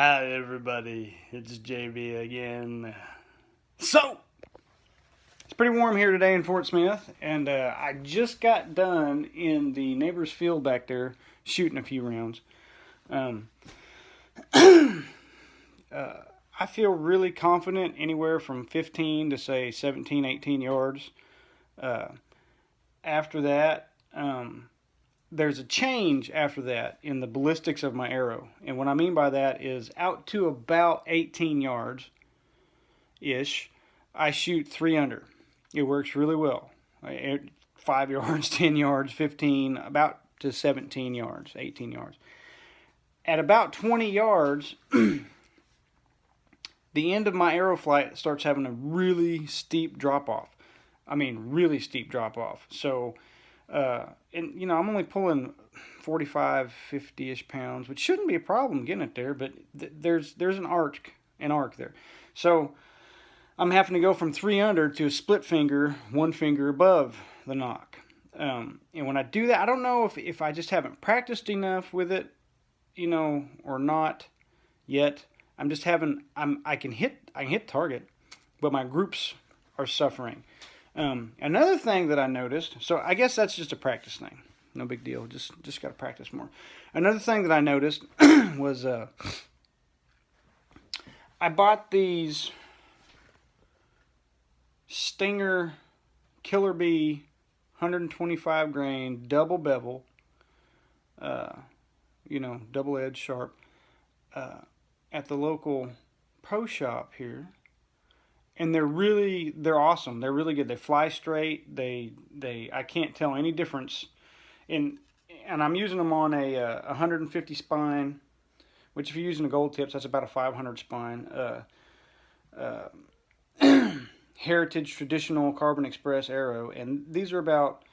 Hi everybody, it's JB again. So, it's pretty warm here today in Fort Smith, and I just got done in the neighbor's field back there shooting a few rounds. Um, I feel really confident anywhere from 15 to say 17, 18 yards. Uh, after that, there's a change after that in the ballistics of my arrow. And what I mean by that is out to about 18 yards ish, I shoot 3 under. It works really well. 5 yards, 10 yards, 15, about to 17 yards, 18 yards. At about 20 yards, the end of my arrow flight starts having a really steep drop off. I mean, really steep drop off. So, and I'm only pulling 45, 50-ish pounds, which shouldn't be a problem getting it there, but there's an arc there. So I'm having to go from 3 under to a split finger, 1 finger above the nock. And when I do that, I don't know if I just haven't practiced enough with it, or not yet. I can hit target, but my groups are suffering. Another thing that I noticed, so I guess that's just a practice thing. No big deal. Just got to practice more. Another thing that I noticed was I bought these Stinger Killer Bee 125 grain double bevel, double edge sharp, at the local pro shop here. And they're awesome. They're really good. They fly straight. I can't tell any difference. And I'm using them on a 150 spine, which if you're using a gold tips, that's about a 500 spine. Heritage traditional Carbon Express arrow, and these are about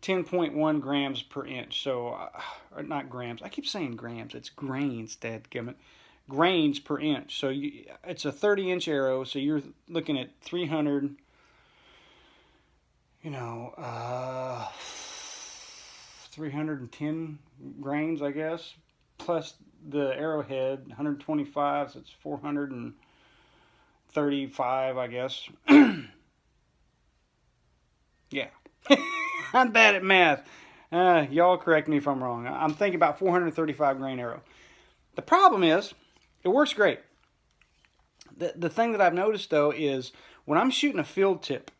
10.1 grams per inch. So, or not grams. I keep saying grams. It's grains, dadgummit. Grains per inch. So it's a 30-inch arrow, so you're looking at 310 grains, I guess, plus the arrowhead, 125, so it's 435, I guess. Yeah. I'm bad at math. Y'all correct me if I'm wrong. I'm thinking about 435 grain arrow. The problem is, it works great. The thing that I've noticed though is when I'm shooting a field tip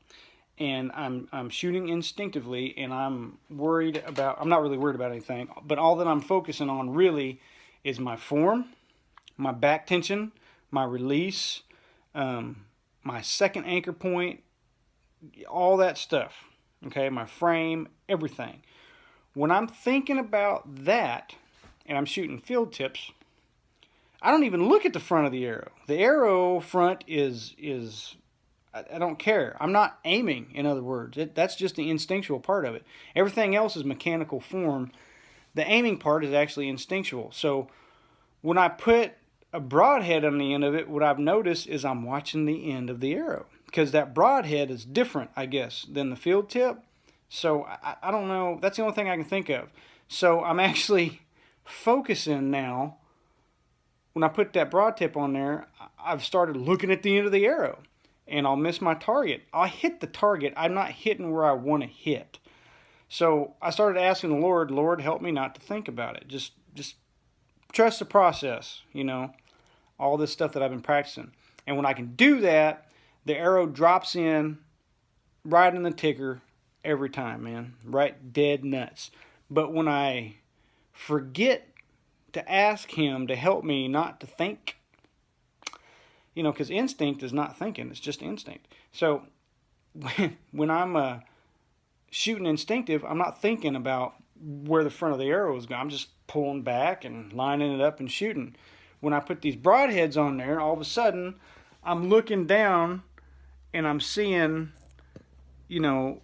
and I'm shooting instinctively and I'm not really worried about anything, but all that I'm focusing on really is my form, my back tension, my release, my second anchor point, all that stuff. Okay, my frame, everything. When I'm thinking about that and I'm shooting field tips, I don't even look at the front of the arrow. The arrow front is I don't care. I'm not aiming, in other words. That's just the instinctual part of it. Everything else is mechanical form. The aiming part is actually instinctual. So when I put a broadhead on the end of it, what I've noticed is I'm watching the end of the arrow. Because that broadhead is different, I guess, than the field tip. So I don't know. That's the only thing I can think of. So I'm actually focusing now. When I put that broad tip on there, I've started looking at the end of the arrow. And I'll miss my target. I'll hit the target. I'm not hitting where I want to hit. So I started asking the Lord, help me not to think about it. Just trust the process, all this stuff that I've been practicing. And when I can do that, the arrow drops in right in the ticker every time, man. Right dead nuts. But when I forget to ask him to help me not to think, because instinct is not thinking, it's just instinct. So when I'm shooting instinctive, I'm not thinking about where the front of the arrow is going. I'm just pulling back and lining it up and shooting. When I put these broadheads on there, all of a sudden I'm looking down and I'm seeing, I'm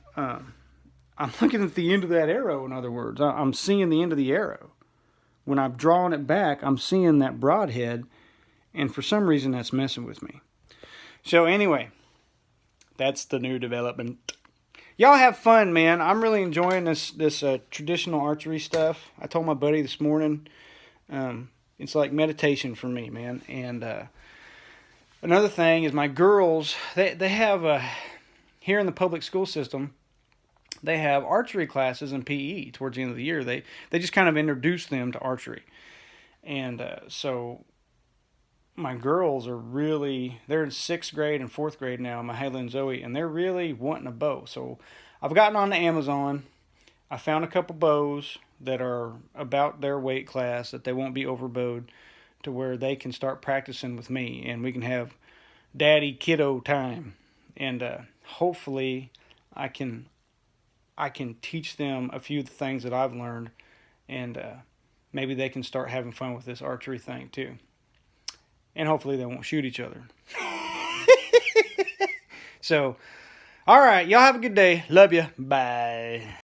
looking at the end of that arrow, in other words. I'm seeing the end of the arrow. When I'm drawing it back, I'm seeing that broadhead, and for some reason that's messing with me. So anyway, that's the new development. Y'all have fun, man. I'm really enjoying this traditional archery stuff. I told my buddy this morning, It's like meditation for me, man. And another thing is my girls, they have here in the public school system, they have archery classes in PE towards the end of the year. They just kind of introduce them to archery. And so my girls are really, they're in 6th grade and 4th grade now, my Haley and Zoe, and they're really wanting a bow. So I've gotten on to Amazon. I found a couple bows that are about their weight class, that they won't be overbowed, to where they can start practicing with me and we can have daddy kiddo time. And hopefully I can teach them a few of the things that I've learned, and maybe they can start having fun with this archery thing too. And hopefully they won't shoot each other. So, all right, y'all have a good day. Love you. Bye.